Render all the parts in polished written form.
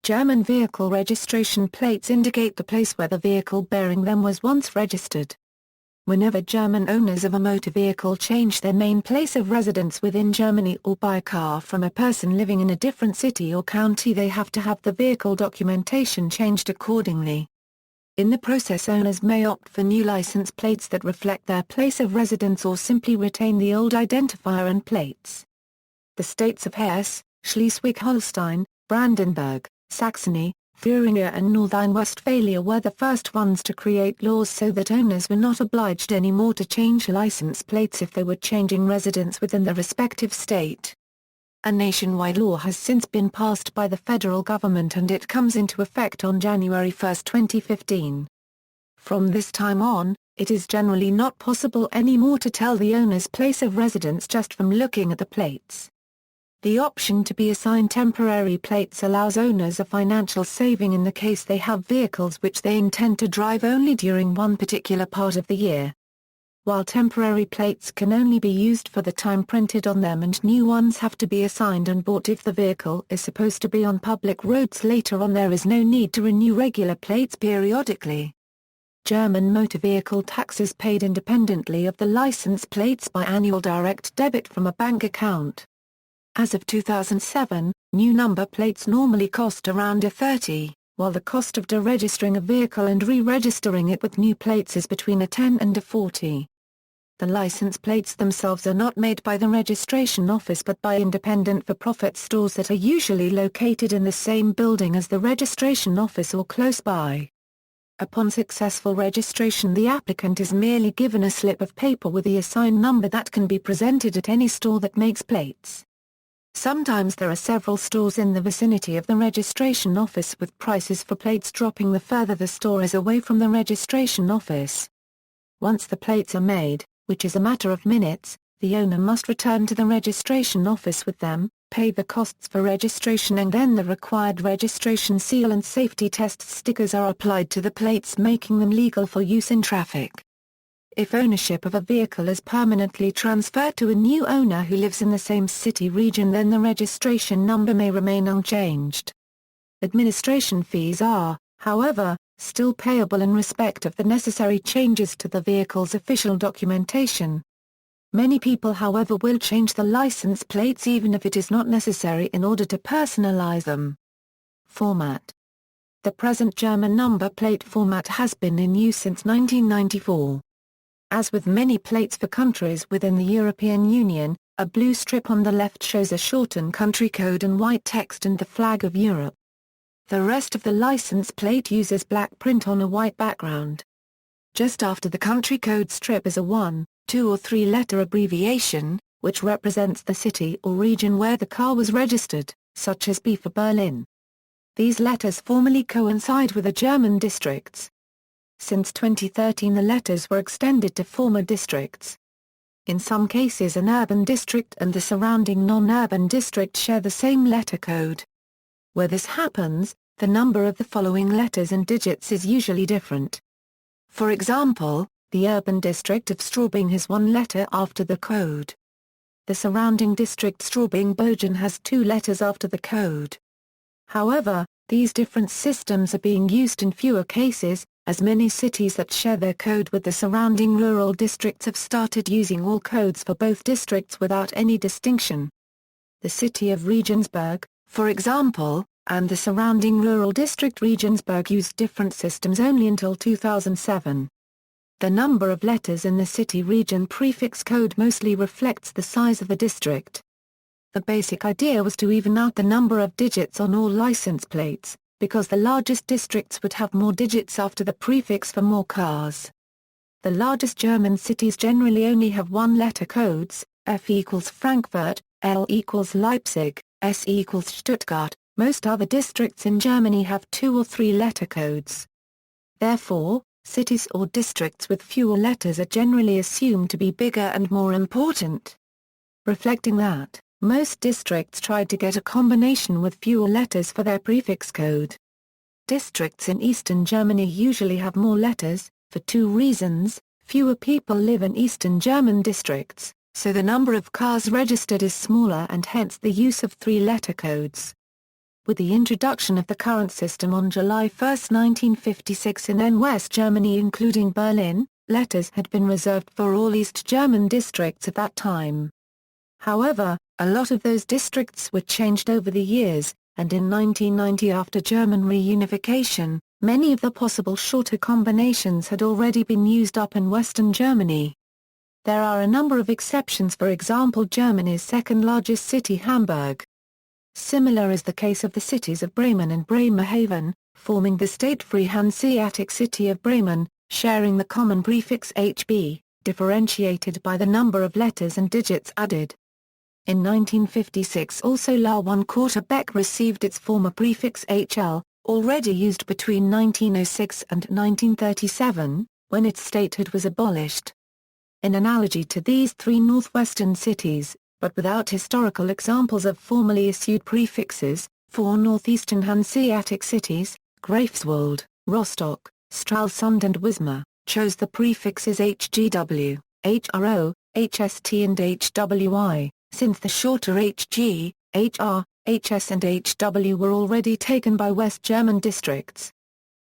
German vehicle registration plates indicate the place where the vehicle bearing them was once registered. Whenever German owners of a motor vehicle change their main place of residence within Germany or buy a car from a person living in a different city or county, they have to have the vehicle documentation changed accordingly. In the process, owners may opt for new license plates that reflect their place of residence or simply retain the old identifier and plates. The states of Hesse, Schleswig-Holstein, Brandenburg, Saxony, Thuringia and North Rhine-Westphalia were the first ones to create laws so that owners were not obliged anymore to change license plates if they were changing residence within the respective state. A nationwide law has since been passed by the federal government and it comes into effect on January 1, 2015. From this time on, it is generally not possible anymore to tell the owner's place of residence just from looking at the plates. The option to be assigned temporary plates allows owners a financial saving in the case they have vehicles which they intend to drive only during one particular part of the year. While temporary plates can only be used for the time printed on them and new ones have to be assigned and bought if the vehicle is supposed to be on public roads later on, there is no need to renew regular plates periodically. German motor vehicle tax is paid independently of the license plates by annual direct debit from a bank account. As of 2007, new number plates normally cost around $30, while the cost of deregistering a vehicle and re-registering it with new plates is between $10 and $40. The license plates themselves are not made by the registration office but by independent for-profit stores that are usually located in the same building as the registration office or close by. Upon successful registration, the applicant is merely given a slip of paper with the assigned number that can be presented at any store that makes plates. Sometimes there are several stores in the vicinity of the registration office with prices for plates dropping the further the store is away from the registration office. Once the plates are made, which is a matter of minutes, the owner must return to the registration office with them, pay the costs for registration and then the required registration seal and safety test stickers are applied to the plates, making them legal for use in traffic. If ownership of a vehicle is permanently transferred to a new owner who lives in the same city region, then the registration number may remain unchanged. Administration fees are, however, still payable in respect of the necessary changes to the vehicle's official documentation. Many people, however, will change the license plates even if it is not necessary in order to personalize them. Format. The present German number plate format has been in use since 1994. As with many plates for countries within the European Union, a blue strip on the left shows a shortened country code and white text and the flag of Europe. The rest of the license plate uses black print on a white background. Just after the country code strip is a 1, 2 or 3 letter abbreviation, which represents the city or region where the car was registered, such as B for Berlin. These letters formally coincide with the German districts. Since 2013 the letters were extended to former districts. In some cases an urban district and the surrounding non-urban district share the same letter code. Where this happens, the number of the following letters and digits is usually different. For example, the urban district of Straubing has 1 letter after the code. The surrounding district Straubing-Bogen has 2 letters after the code. However, these different systems are being used in fewer cases, as many cities that share their code with the surrounding rural districts have started using all codes for both districts without any distinction. The city of Regensburg, for example, and the surrounding rural district Regensburg used different systems only until 2007. The number of letters in the city region prefix code mostly reflects the size of the district. The basic idea was to even out the number of digits on all license plates, because the largest districts would have more digits after the prefix for more cars. The largest German cities generally only have 1-letter codes, F equals Frankfurt, L equals Leipzig, S equals Stuttgart. Most other districts in Germany have 2 or 3-letter codes. Therefore, cities or districts with fewer letters are generally assumed to be bigger and more important. Reflecting that, most districts tried to get a combination with fewer letters for their prefix code. Districts in eastern Germany usually have more letters, for 2 reasons: fewer people live in eastern German districts, so the number of cars registered is smaller and hence the use of 3-letter codes. with the introduction of the current system on July 1, 1956 in West Germany including Berlin, letters had been reserved for all East German districts at that time. However, a lot of those districts were changed over the years, and in 1990 after German reunification, many of the possible shorter combinations had already been used up in Western Germany. There are a number of exceptions, for example Germany's second largest city Hamburg. Similar is the case of the cities of Bremen and Bremerhaven, forming the state-free Hanseatic city of Bremen, sharing the common prefix HB, differentiated by the number of letters and digits added. In 1956 also La 1/4 Beck received its former prefix HL, already used between 1906 and 1937, when its statehood was abolished. In analogy to these three northwestern cities, but without historical examples of formally issued prefixes, four northeastern Hanseatic cities, Greifswald, Rostock, Stralsund and Wismar, chose the prefixes HGW, HRO, HST and HWI, since the shorter HG, HR, HS and HW were already taken by West German districts.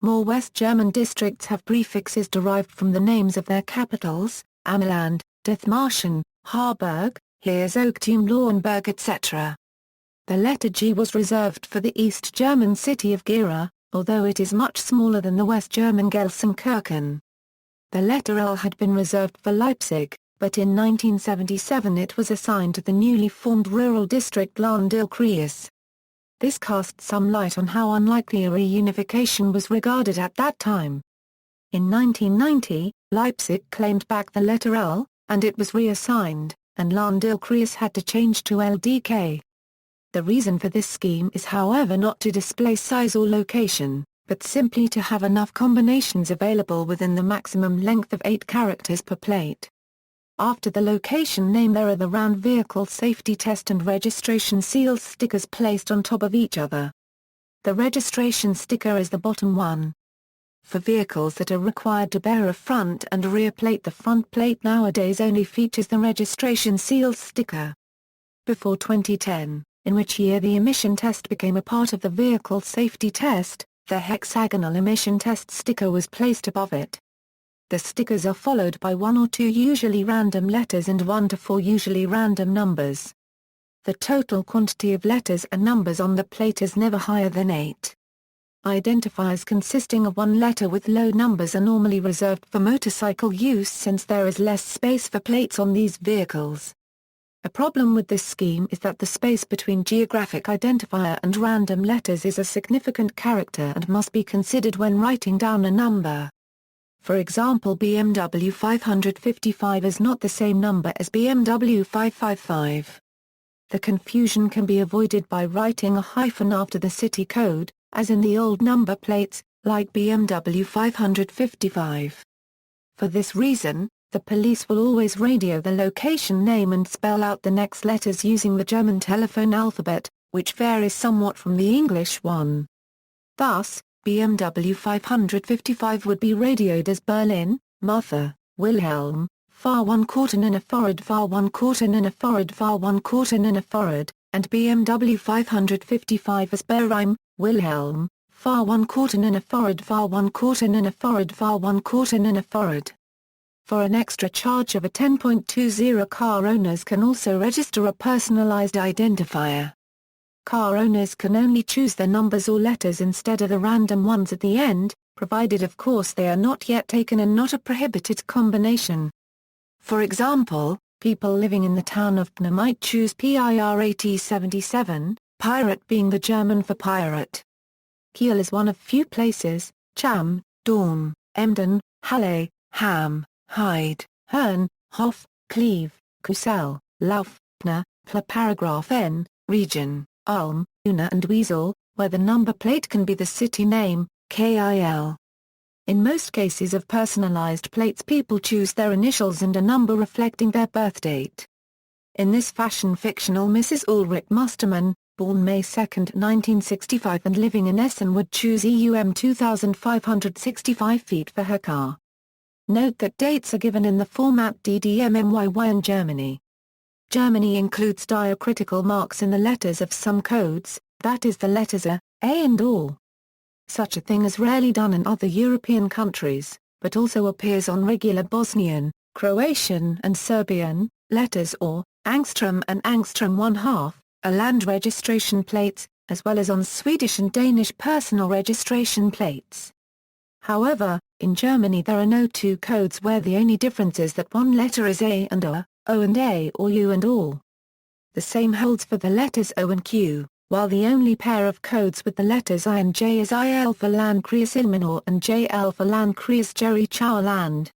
More West German districts have prefixes derived from the names of their capitals, Ameland, Dithmarschen, Harburg, Herzogtum Lauenburg etc. The letter G was reserved for the East German city of Gera, although it is much smaller than the West German Gelsenkirchen. The letter L had been reserved for Leipzig, but in 1977 it was assigned to the newly formed rural district Lahn-Dill-Kreis. This cast some light on how unlikely a reunification was regarded at that time. In 1990, Leipzig claimed back the letter L, and it was reassigned, and Lahn-Dill-Kreis had to change to LDK. The reason for this scheme is however not to display size or location, but simply to have enough combinations available within the maximum length of 8 characters per plate. After the location name there are the round vehicle safety test and registration seal stickers placed on top of each other. The registration sticker is the bottom one. For vehicles that are required to bear a front and rear plate, the front plate nowadays only features the registration seal sticker. Before 2010, in which year the emission test became a part of the vehicle safety test, the hexagonal emission test sticker was placed above it. The stickers are followed by 1 or 2 usually random letters and 1 to 4 usually random numbers. The total quantity of letters and numbers on the plate is never higher than 8. Identifiers consisting of 1 letter with low numbers are normally reserved for motorcycle use since there is less space for plates on these vehicles. A problem with this scheme is that the space between geographic identifier and random letters is a significant character and must be considered when writing down a number. For example, BMW 555 is not the same number as BMW 555. The confusion can be avoided by writing a hyphen after the city code, as in the old number plates, like BMW 555. For this reason, the police will always radio the location name and spell out the next letters using the German telephone alphabet, which varies somewhat from the English one. Thus, BMW 555 would be radioed as Berlin, Martha, Wilhelm, Far 1/4 in a forward, Far 1/4 in a forward, Far 1/4 in a forward, and BMW 555 as Berheim, Wilhelm, Far 1/4 in a forward, Far 1/4 in a forward, Far 1/4 in a forward. For an extra charge of a 10.20, car owners can also register a personalized identifier. Car owners can only choose the numbers or letters instead of the random ones at the end, provided of course they are not yet taken and not a prohibited combination. For example, people living in the town of Pne might choose PIRAT77, pirate being the German for pirate. Kiel is one of few places, Cham, Dorn, Emden, Halle, Ham, Hyde, Herne, Hof, Cleve, Kusel, Lauf, Pne, Pla paragraph N, region, Ulm, Una and Wiesel, where the number plate can be the city name, KIL. In most cases of personalized plates people choose their initials and a number reflecting their birth date. In this fashion fictional Mrs. Ulrich Mustermann, born May 2, 1965 and living in Essen would choose EUM 2565 feet for her car. Note that dates are given in the format DDMMYY in Germany. Germany includes diacritical marks in the letters of some codes, that is the letters A and OR. Such a thing is rarely done in other European countries, but also appears on regular Bosnian, Croatian and Serbian letters or angstrom and angstrom 1/2, a land registration plates, as well as on Swedish and Danish personal registration plates. However, in Germany there are no two codes where the only difference is that one letter is A and O, O and A or U and OR. The same holds for the letters O and Q, while the only pair of codes with the letters I and J is IL for Landkreis Ilmenau and JL for Landkreis Jerichow Land.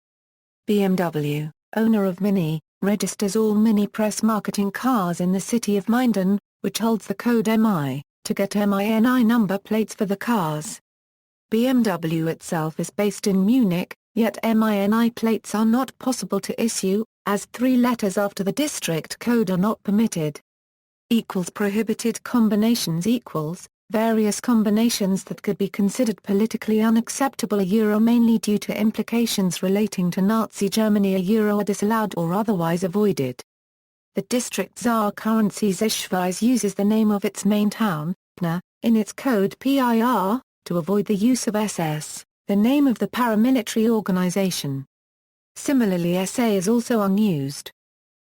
BMW, owner of Mini, registers all Mini press marketing cars in the city of Minden, which holds the code MI, to get MINI number plates for the cars. BMW itself is based in Munich, yet MINI plates are not possible to issue, as 3 letters after the district code are not permitted. Prohibited combinations various combinations that could be considered politically unacceptable mainly due to implications relating to Nazi Germany are disallowed or otherwise avoided. The district Czar currency Zeshvise uses the name of its main town, Pna, in its code PIR, to avoid the use of SS, the name of the paramilitary organization. Similarly, SA is also unused.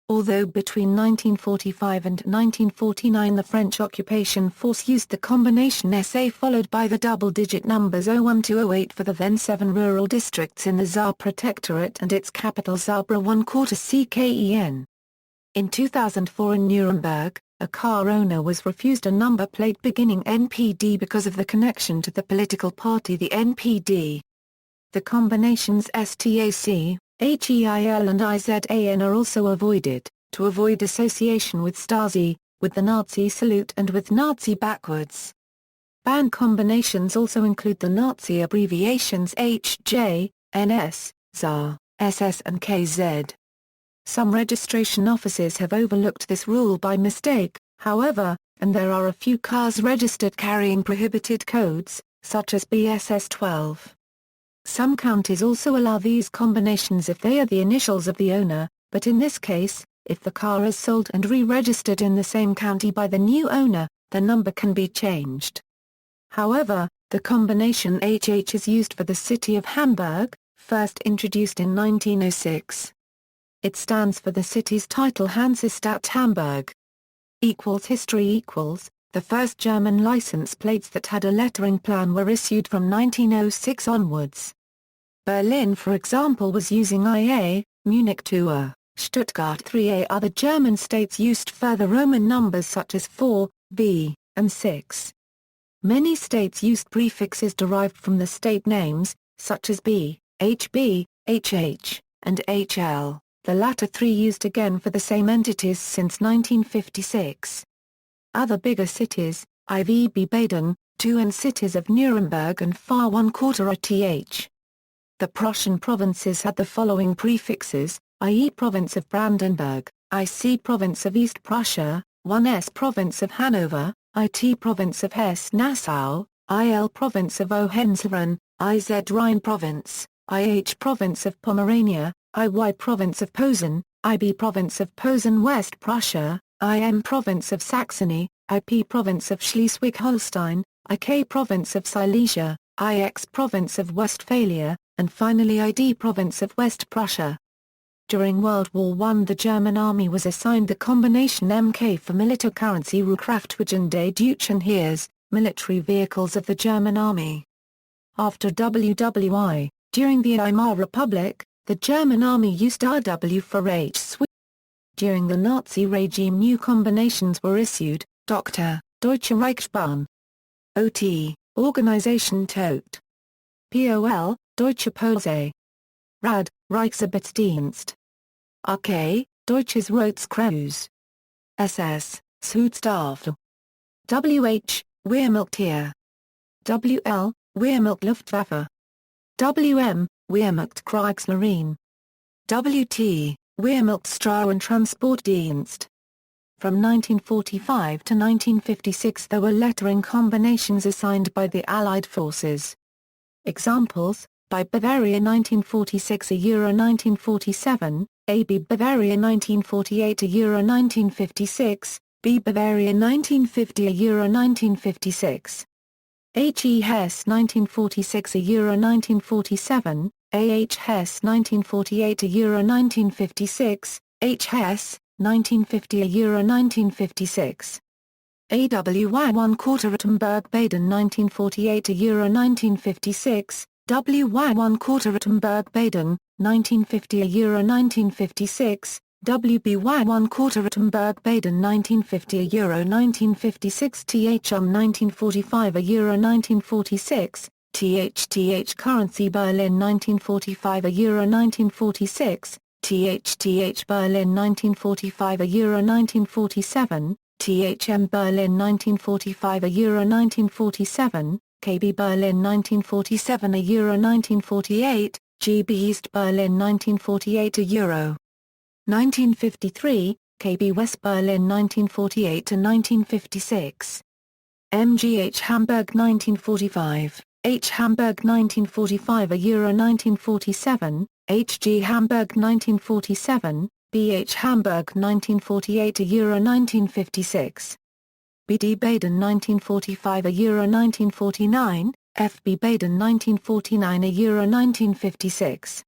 Although between 1945 and 1949 the French occupation force used the combination SA followed by the double-digit numbers 01 to 08 for the then 7 rural districts in the Saar Protectorate and its capital Zabra 1/4 CKEN. In 2004 in Nuremberg, a car owner was refused a number plate beginning NPD because of the connection to the political party the NPD. The combinations STAC, HEIL and IZAN are also avoided, to avoid association with Stasi, with the Nazi salute and with Nazi backwards. Banned combinations also include the Nazi abbreviations HJ, NS, ZAR, SS and KZ. Some registration offices have overlooked this rule by mistake, however, and there are a few cars registered carrying prohibited codes, such as BSS-12. Some counties also allow these combinations if they are the initials of the owner, but in this case, if the car is sold and re-registered in the same county by the new owner, the number can be changed. However, the combination HH is used for the city of Hamburg, first introduced in 1906. It stands for the city's title Hansestadt Hamburg. History The first German license plates that had a lettering plan were issued from 1906 onwards. Berlin for example was using IA, Munich 2A, Stuttgart 3A. Other German states used further Roman numbers such as 4, V, and 6. Many states used prefixes derived from the state names, such as B, HB, HH, and HL, the latter 3 used again for the same entities since 1956. Other bigger cities, IVB Baden, 2 and cities of Nuremberg and Far 1/4 are TH. The Prussian provinces had the following prefixes, i.e. Province of Brandenburg, IC Province of East Prussia, 1S Province of Hanover, IT Province of Hesse-Nassau, IL Province of Hohenzollern, IZ Rhine Province, IH Province of Pomerania, IY Province of Posen, IB Province of Posen West Prussia, IM Province of Saxony, IP Province of Schleswig-Holstein, IK Province of Silesia, IX Province of Westphalia, and finally ID Province of West Prussia. During World War I the German Army was assigned the combination MK for Militärkürze Kraftwagen des Deutschen Heers, military vehicles of the German Army. After WWI, during the Weimar Republic, the German Army used RW for H. During the Nazi regime new combinations were issued, Dr. Deutsche Reichsbahn. OT, Organisation Todt. POL, Deutsche Polizei. RAD, Reichsarbeitsdienst. RK, Deutsches Rotes SS, Schutzstaffel. WH, Wehrmilitär. WL, Wehrmachtluftwaffe. WM, Wehrmachtkriegsmarine. WT, Wehrmachtstraßen- und Transportdienst. From 1945 to 1956 there were lettering combinations assigned by the Allied forces. Examples, by Bavaria 1946 Euro 1947, AB Bavaria 1948 Euro 1956, B. Bavaria 1950 a Euro 1956. H. E. Hess 1946 a Euro 1947, A. H. Hess 1948 a Euro 1956, H. Hess, 1950 a Euro 1956. A. W. Y. 1/4 Rottenberg-Baden 1948 a Euro 1956, W. Y. 1/4 Rottenberg-Baden, 1950 a Euro 1956, WBY 1/4 Rottenberg-Baden 1950 a Euro 1956 TH 1945 a Euro 1946, TH currency Berlin 1945 a Euro 1946, TH Berlin 1945 a Euro 1947, THM Berlin 1945 a Euro 1947, KB Berlin 1947 a Euro 1948, GB East Berlin 1948 a Euro 1953, KB West Berlin 1948 to 1956. MGH Hamburg 1945, H Hamburg 1945 a Euro 1947, HG Hamburg 1947, BH Hamburg 1948 a Euro 1956. BD Baden 1945 a Euro 1949, FB Baden 1949 a Euro 1956.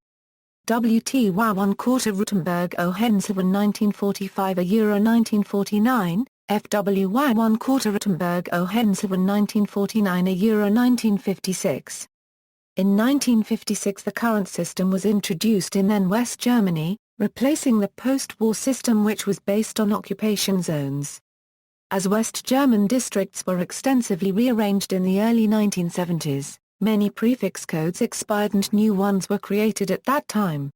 WTY 1/4 Rottenberg Hohenzollern 1945 a Euro 1949, FWY 1/4 Rottenberg Hohenzollern 1949 a Euro 1956. In 1956 the current system was introduced in then West Germany, replacing the post-war system which was based on occupation zones. As West German districts were extensively rearranged in the early 1970s, many prefix codes expired and new ones were created at that time.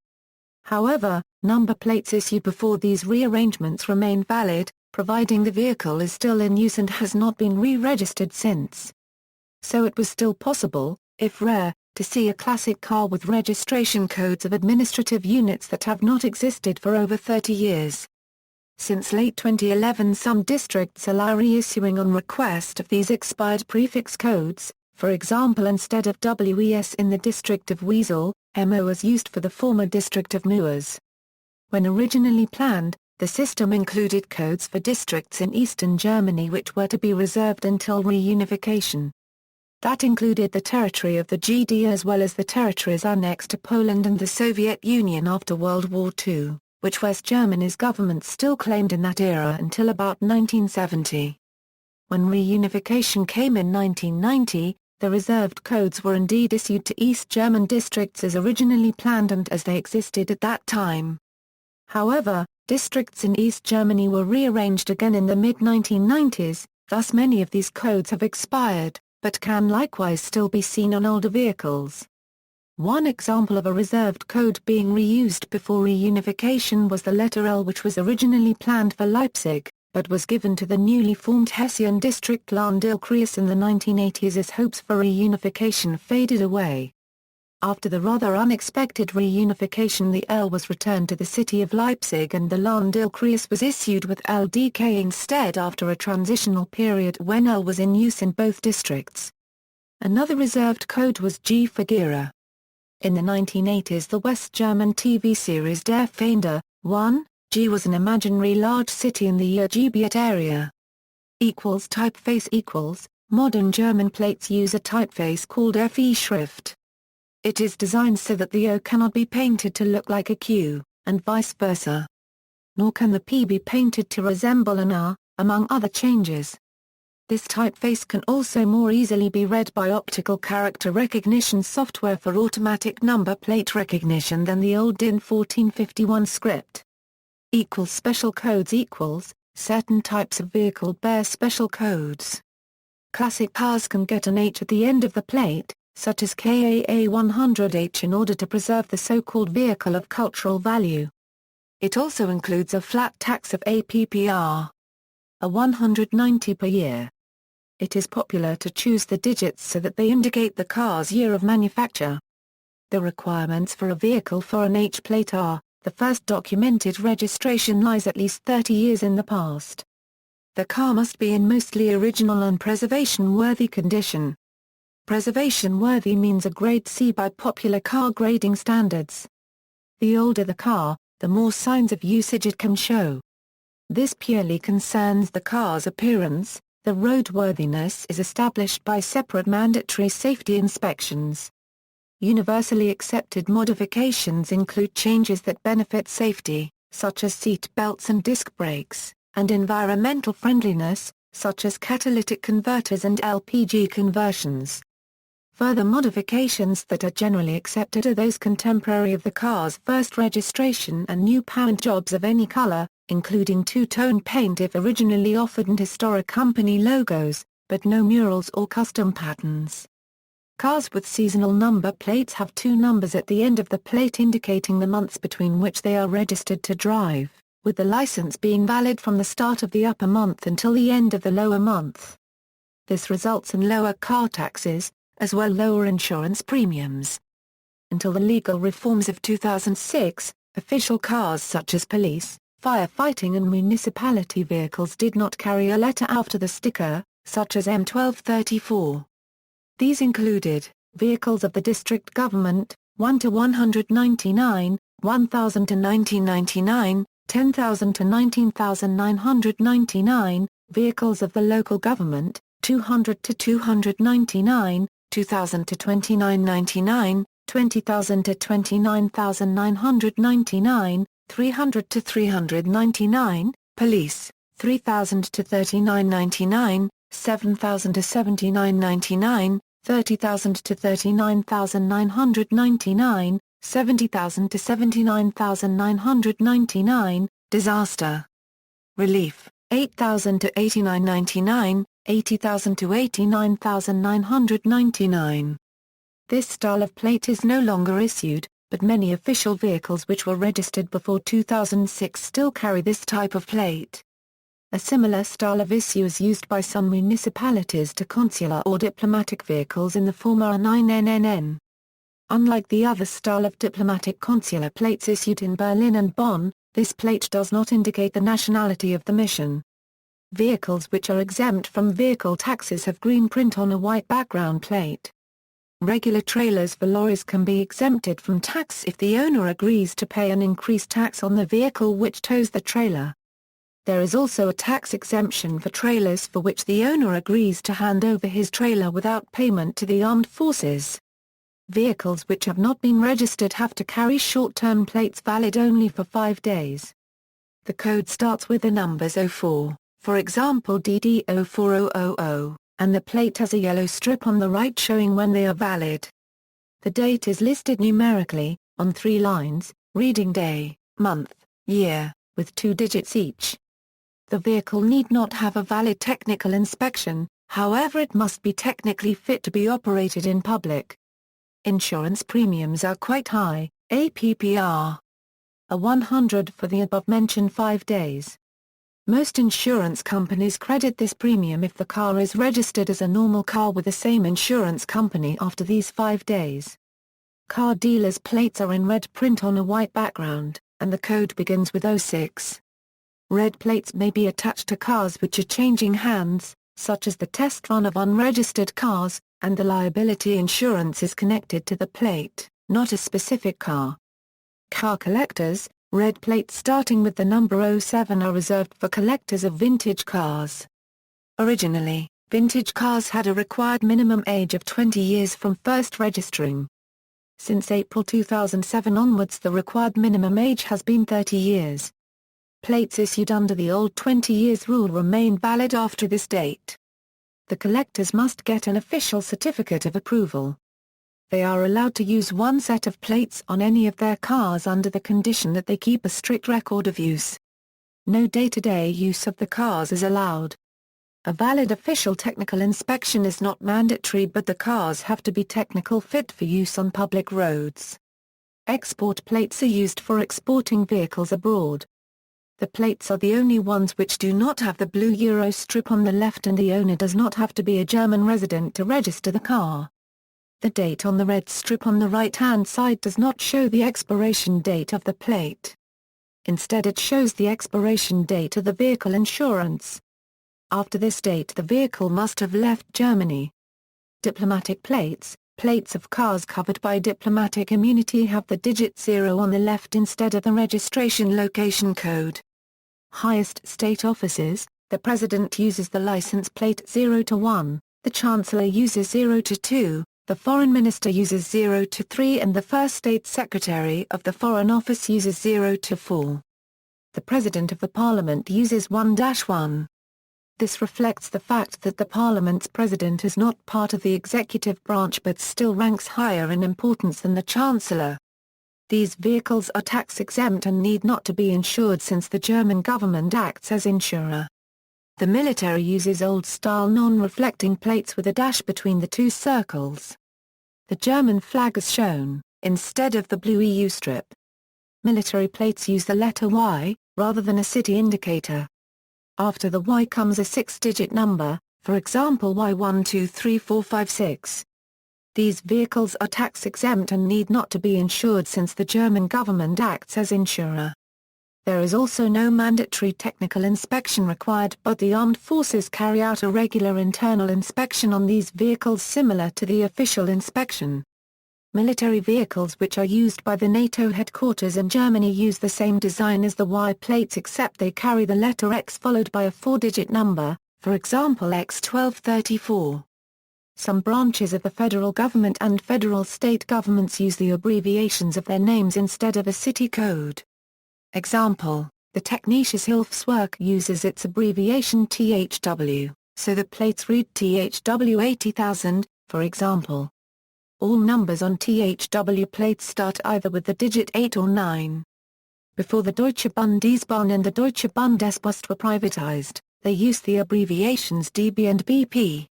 However, number plates issued before these rearrangements remain valid, providing the vehicle is still in use and has not been re-registered since. So it was still possible, if rare, to see a classic car with registration codes of administrative units that have not existed for over 30 years. Since late 2011 some districts allow reissuing on request of these expired prefix codes. For example, instead of WES in the district of Wesel, MO was used for the former district of Muers. When originally planned, the system included codes for districts in eastern Germany which were to be reserved until reunification. That included the territory of the GD as well as the territories annexed to Poland and the Soviet Union after World War II, which West Germany's government still claimed in that era until about 1970. When reunification came in 1990, the reserved codes were indeed issued to East German districts as originally planned and as they existed at that time. However, districts in East Germany were rearranged again in the mid-1990s, thus many of these codes have expired, but can likewise still be seen on older vehicles. One example of a reserved code being reused before reunification was the letter L, which was originally planned for Leipzig, but was given to the newly formed Hessian district Lahn-Dill-Kreis in the 1980s as hopes for reunification faded away. After the rather unexpected reunification, the L was returned to the city of Leipzig and the Lahn-Dill-Kreis was issued with LDK instead after a transitional period when L was in use in both districts. Another reserved code was G for Gera. In the 1980s the West German TV series Der Feind 1, G was an imaginary large city in the Gebiet area. Typeface modern German plates use a typeface called FE Schrift. It is designed so that the O cannot be painted to look like a Q, and vice versa. Nor can the P be painted to resemble an R, among other changes. This typeface can also more easily be read by optical character recognition software for automatic number plate recognition than the old DIN 1451 script. Special codes certain types of vehicle bear special codes. Classic cars can get an H at the end of the plate, such as KAA 100H, in order to preserve the so-called vehicle of cultural value. It also includes a flat tax of APPR, a 190 per year. It is popular to choose the digits so that they indicate the car's year of manufacture. The requirements for a vehicle for an H plate are: the first documented registration lies at least 30 years in the past. The car must be in mostly original and preservation-worthy condition. Preservation-worthy means a grade C by popular car grading standards. The older the car, the more signs of usage it can show. This purely concerns the car's appearance. The roadworthiness is established by separate mandatory safety inspections. Universally accepted modifications include changes that benefit safety, such as seat belts and disc brakes, and environmental friendliness, such as catalytic converters and LPG conversions. Further modifications that are generally accepted are those contemporary of the car's first registration and new paint jobs of any color, including two-tone paint if originally offered and historic company logos, but no murals or custom patterns. Cars with seasonal number plates have two numbers at the end of the plate indicating the months between which they are registered to drive, with the license being valid from the start of the upper month until the end of the lower month. This results in lower car taxes, as well as lower insurance premiums. Until the legal reforms of 2006, official cars such as police, firefighting and municipality vehicles did not carry a letter after the sticker, such as M1234. These included vehicles of the district government, 1 to 199, 1000 to 1999, 10,000 to 19,999, vehicles of the local government, 200 to 299, 2000 to 2999, 20,000 to 29,999, 300 to 399, police, 3,000 to 3999, 7,000 to 7999, 30,000 to 39,999, 70,000 to 79,999, disaster relief, 8,000 to 8999, 80,000 to 89,999. This style of plate is no longer issued, but many official vehicles which were registered before 2006 still carry this type of plate. A similar style of issue is used by some municipalities to consular or diplomatic vehicles in the former R9NNN. Unlike the other style of diplomatic consular plates issued in Berlin and Bonn, this plate does not indicate the nationality of the mission. Vehicles which are exempt from vehicle taxes have green print on a white background plate. Regular trailers for lorries can be exempted from tax if the owner agrees to pay an increased tax on the vehicle which tows the trailer. There is also a tax exemption for trailers for which the owner agrees to hand over his trailer without payment to the armed forces. Vehicles which have not been registered have to carry short-term plates valid only for 5 days. The code starts with the numbers 04, for example DD04000, and the plate has a yellow strip on the right showing when they are valid. The date is listed numerically, on 3 lines, reading day, month, year, with 2 digits each. The vehicle need not have a valid technical inspection, however it must be technically fit to be operated in public. Insurance premiums are quite high, APPR. A 100 for the above-mentioned 5 days. Most insurance companies credit this premium if the car is registered as a normal car with the same insurance company after these 5 days. Car dealers' plates are in red print on a white background, and the code begins with 06. Red plates may be attached to cars which are changing hands, such as the test run of unregistered cars, and the liability insurance is connected to the plate, not a specific car. Car collectors, red plates starting with the number 07 are reserved for collectors of vintage cars. Originally, vintage cars had a required minimum age of 20 years from first registering. Since April 2007 onwards the required minimum age has been 30 years. Plates issued under the old 20 years rule remain valid after this date. The collectors must get an official certificate of approval. They are allowed to use one set of plates on any of their cars under the condition that they keep a strict record of use. No day-to-day use of the cars is allowed. A valid official technical inspection is not mandatory, but the cars have to be technical fit for use on public roads. Export plates are used for exporting vehicles abroad. The plates are the only ones which do not have the blue Euro strip on the left, and the owner does not have to be a German resident to register the car. The date on the red strip on the right-hand side does not show the expiration date of the plate. Instead it shows the expiration date of the vehicle insurance. After this date the vehicle must have left Germany. Diplomatic plates, plates of cars covered by diplomatic immunity have the digit 0 on the left instead of the registration location code. Highest state offices, the President uses the license plate 0 to 1, the Chancellor uses 0 to 2, the Foreign Minister uses 0 to 3 and the First State Secretary of the Foreign Office uses 0 to 4. The President of the Parliament uses 1-1. This reflects the fact that the Parliament's President is not part of the executive branch but still ranks higher in importance than the Chancellor. These vehicles are tax-exempt and need not to be insured since the German government acts as insurer. The military uses old-style non-reflecting plates with a dash between the two circles. The German flag is shown, instead of the blue EU strip. Military plates use the letter Y, rather than a city indicator. After the Y comes a 6-digit number, for example Y123456. These vehicles are tax-exempt and need not to be insured since the German government acts as insurer. There is also no mandatory technical inspection required but the armed forces carry out a regular internal inspection on these vehicles similar to the official inspection. Military vehicles which are used by the NATO headquarters in Germany use the same design as the Y plates except they carry the letter X followed by a 4-digit number, for example X1234. Some branches of the federal government and federal state governments use the abbreviations of their names instead of a city code. Example, the Technisches Hilfswerk uses its abbreviation THW, so the plates read THW 80,000, for example. All numbers on THW plates start either with the digit 8 or 9. Before the Deutsche Bundesbahn and the Deutsche Bundespost were privatized, they used the abbreviations DB and BP.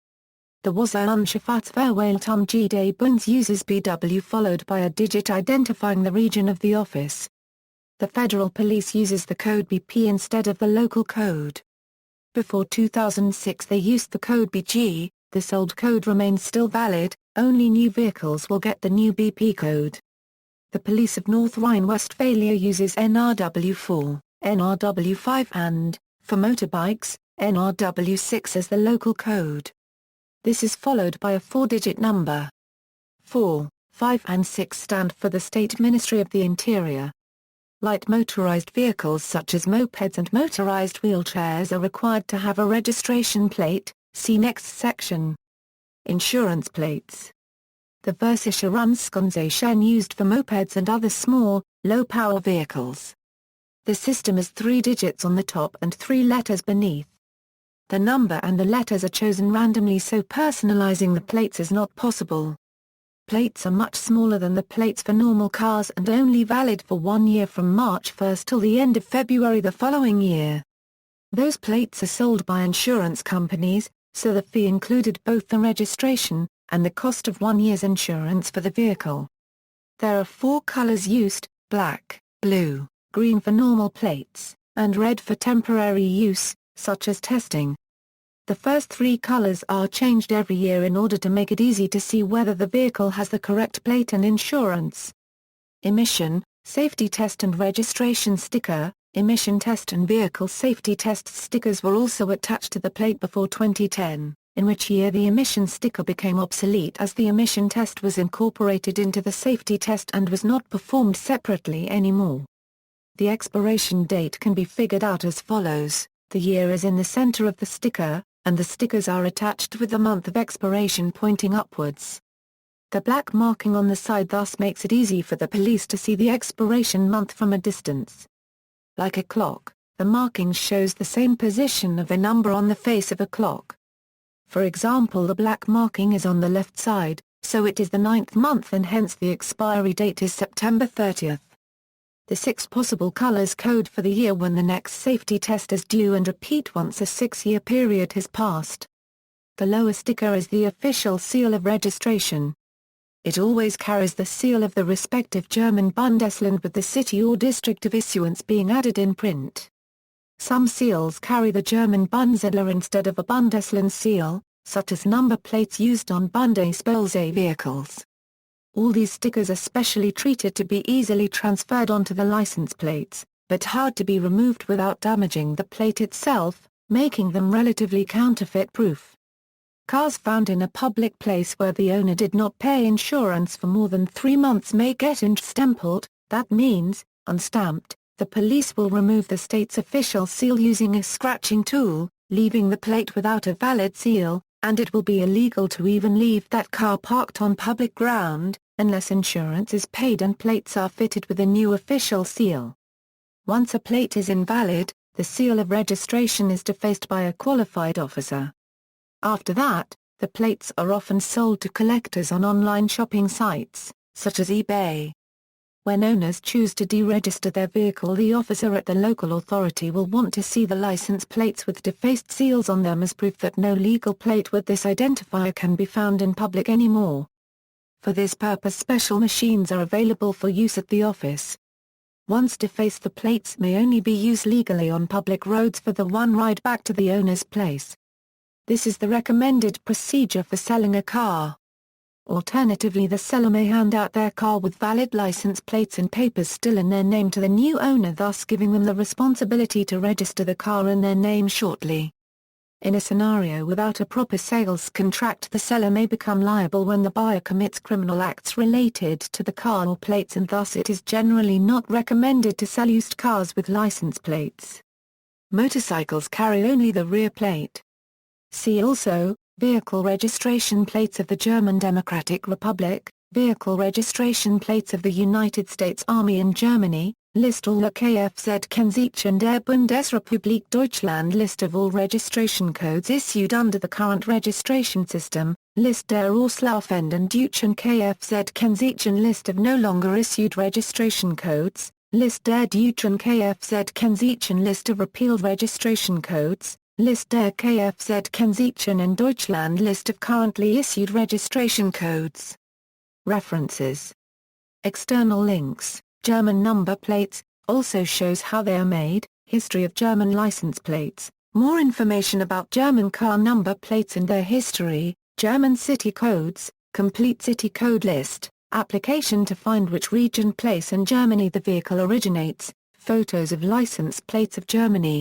The Wasserunschafffahrtsverwaltung des Bundes uses BW followed by a digit identifying the region of the office. The Federal Police uses the code BP instead of the local code. Before 2006 they used the code BG, this old code remains still valid, only new vehicles will get the new BP code. The Police of North Rhine-Westphalia uses NRW4, NRW5 and, for motorbikes, NRW6 as the local code. This is followed by a 4-digit number. 4, 5 and 6 stand for the State Ministry of the Interior. Light motorized vehicles such as mopeds and motorized wheelchairs are required to have a registration plate, see next section. Insurance plates. The Versicherungskennzeichen used for mopeds and other small, low-power vehicles. The system is 3 digits on the top and 3 letters beneath. The number and the letters are chosen randomly so personalizing the plates is not possible. Plates are much smaller than the plates for normal cars and only valid for 1 year from March 1 till the end of February the following year. Those plates are sold by insurance companies, so the fee included both the registration and the cost of 1 year's insurance for the vehicle. There are 4 colors used: black, blue, green for normal plates, and red for temporary use, such as testing. The first 3 colors are changed every year in order to make it easy to see whether the vehicle has the correct plate and insurance. Emission, safety test and registration sticker. Emission test and vehicle safety test stickers were also attached to the plate before 2010, in which year the emission sticker became obsolete as the emission test was incorporated into the safety test and was not performed separately anymore. The expiration date can be figured out as follows: the year is in the center of the sticker, and the stickers are attached with the month of expiration pointing upwards. The black marking on the side thus makes it easy for the police to see the expiration month from a distance. Like a clock, the marking shows the same position of the number on the face of a clock. For example, the black marking is on the left side, so it is the 9th month and hence the expiry date is September 30th. The 6 possible colors code for the year when the next safety test is due and repeat once a 6-year period has passed. The lower sticker is the official seal of registration. It always carries the seal of the respective German Bundesland with the city or district of issuance being added in print. Some seals carry the German Bundesländer instead of a Bundesland seal, such as number plates used on Bundespolizei vehicles. All these stickers are specially treated to be easily transferred onto the license plates, but hard to be removed without damaging the plate itself, making them relatively counterfeit-proof. Cars found in a public place where the owner did not pay insurance for more than 3 months may get unstempled, that means, unstamped. the police will remove the state's official seal using a scratching tool, leaving the plate without a valid seal, and it will be illegal to even leave that car parked on public ground, unless insurance is paid and plates are fitted with a new official seal. Once a plate is invalid, the seal of registration is defaced by a qualified officer. After that, the plates are often sold to collectors on online shopping sites, such as eBay. When owners choose to deregister their vehicle, the officer at the local authority will want to see the license plates with defaced seals on them as proof that no legal plate with this identifier can be found in public anymore. For this purpose, special machines are available for use at the office. Once defaced, the plates may only be used legally on public roads for the one ride back to the owner's place. This is the recommended procedure for selling a car. Alternatively, the seller may hand out their car with valid license plates and papers still in their name to the new owner, thus giving them the responsibility to register the car in their name shortly. In a scenario without a proper sales contract, the seller may become liable when the buyer commits criminal acts related to the car or plates, and thus it is generally not recommended to sell used cars with license plates. Motorcycles carry only the rear plate. See also, vehicle registration plates of the German Democratic Republic, vehicle registration plates of the United States Army in Germany, list all der Kfz-Kennzeichen der Bundesrepublik Deutschland, list of all registration codes issued under the current registration system, list der auslaufenden deutschen Kfz-Kennzeichen, list of no longer issued registration codes, list der deutschen Kfz-Kennzeichen, list of repealed registration codes, list der Kfz-Kennzeichen in Deutschland, list of currently issued registration codes. References. External links. German number plates, also shows how they are made, history of German license plates, more information about German car number plates and their history, German city codes, complete city code list, application to find which region, place in Germany the vehicle originates, photos of license plates of Germany.